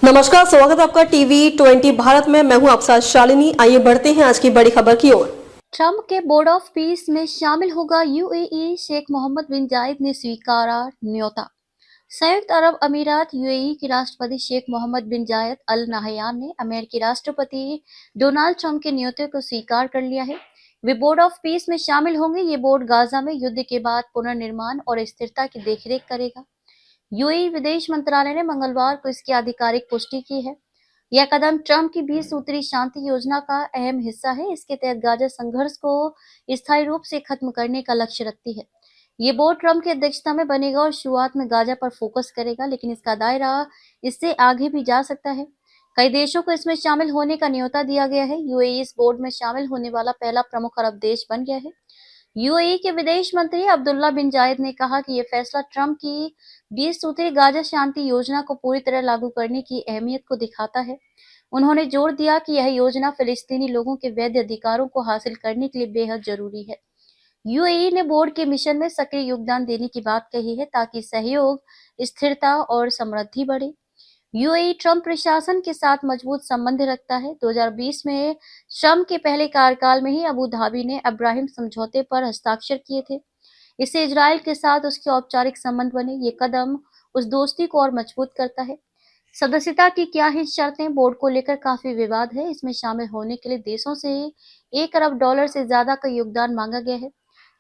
नमस्कार, स्वागत है आपका टीवी20 भारत में। मैं हूं आपके साथ शालिनी। आइए बढ़ते हैं आज की बड़ी खबर की ओर। ट्रंप के बोर्ड ऑफ पीस में शामिल होगा यूएई। शेख मोहम्मद बिन जायद ने स्वीकारा न्योता। संयुक्त अरब अमीरात यूएई के राष्ट्रपति शेख मोहम्मद बिन जायद अल नाहयान ने अमेरिकी राष्ट्रपति डोनाल्ड ट्रंप के न्योते को स्वीकार कर लिया है। वे बोर्ड ऑफ पीस में शामिल होंगे। ये बोर्ड गाजा में युद्ध के बाद पुनर्निर्माण और स्थिरता की देखरेख करेगा। यूएई विदेश मंत्रालय ने मंगलवार को इसकी आधिकारिक पुष्टि की है। यह कदम ट्रंप की 20 सूत्री शांति योजना का अहम हिस्सा है। इसके तहत गाजा संघर्ष को स्थायी रूप से खत्म करने का लक्ष्य रखती है। ये बोर्ड ट्रंप की अध्यक्षता में बनेगा और शुरुआत में गाजा पर फोकस करेगा, लेकिन इसका दायरा इससे आगे भी जा सकता है। कई देशों को इसमें शामिल होने का न्योता दिया गया है। यूएई इस बोर्ड में शामिल होने वाला पहला प्रमुख अरब देश बन गया है। यूएई के विदेश मंत्री अब्दुल्ला बिन जायद ने कहा कि यह फैसला ट्रंप की 20 सूत्री गाजा शांति योजना को पूरी तरह लागू करने की अहमियत को दिखाता है। उन्होंने जोर दिया कि यह योजना फिलिस्तीनी लोगों के वैध अधिकारों को हासिल करने के लिए बेहद जरूरी है। यूएई ने बोर्ड के मिशन में सक्रिय योगदान देने की बात कही है ताकि सहयोग, स्थिरता और समृद्धि बढ़े। यूएई ट्रंप प्रशासन के साथ मजबूत संबंध रखता है। 2020 में ट्रंप के पहले कार्यकाल में ही अबू धाबी ने अब्राहिम समझौते पर हस्ताक्षर किए थे। इससे इजराइल के साथ उसके औपचारिक संबंध बने। ये कदम उस दोस्ती को और मजबूत करता है। सदस्यता की क्या ही शर्तें? बोर्ड को लेकर काफी विवाद है। इसमें शामिल होने के लिए देशों से $1 अरब से ज्यादा का योगदान मांगा गया है।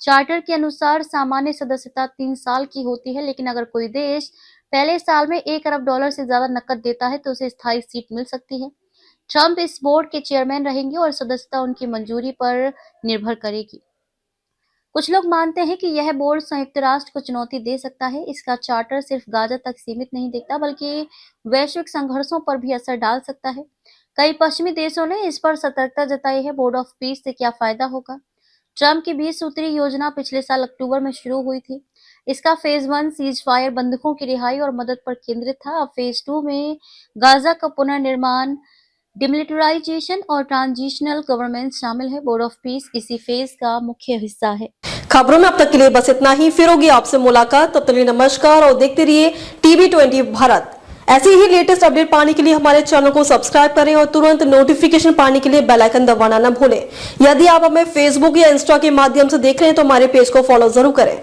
चार्टर के अनुसार सामान्य सदस्यता 3 साल की होती है, लेकिन अगर कोई देश पहले साल में $1 अरब से ज्यादा नकद देता है तो उसे स्थायी सीट मिल सकती है। ट्रंप इस बोर्ड के चेयरमैन रहेंगे और सदस्यता उनकी मंजूरी पर निर्भर करेगी। कुछ लोग मानते हैं कि यह बोर्ड संयुक्त राष्ट्र को चुनौती दे सकता है। इसका चार्टर सिर्फ गाजा तक सीमित नहीं दिखता, बल्कि वैश्विक संघर्षों पर भी असर डाल सकता है। कई पश्चिमी देशों ने इस पर सतर्कता जताई है। बोर्ड ऑफ पीस से क्या फायदा होगा? ट्रंप की 20 सूत्री योजना पिछले साल अक्टूबर में शुरू हुई थी। इसका फेज 1 सीज फायर, बंधकों की रिहाई और मदद पर केंद्रित था। अब फेज 2 में गाजा का पुनर्निर्माण, डिमिलिटराइजेशन और ट्रांजिशनल गवर्नमेंट शामिल है। बोर्ड ऑफ पीस इसी फेज का मुख्य हिस्सा है। खबरों में अब तक के लिए बस इतना ही। फिर होगी आपसे मुलाकात, तब तक के लिए नमस्कार और देखते रहिए टीवी20 भारत। ऐसे ही लेटेस्ट अपडेट पाने के लिए हमारे चैनल को सब्सक्राइब करें और तुरंत नोटिफिकेशन पाने के लिए बेल आइकन दबाना न भूलें। यदि आप हमें फेसबुक या इंस्टा के माध्यम से देख रहे हैं तो हमारे पेज को फॉलो जरूर करें।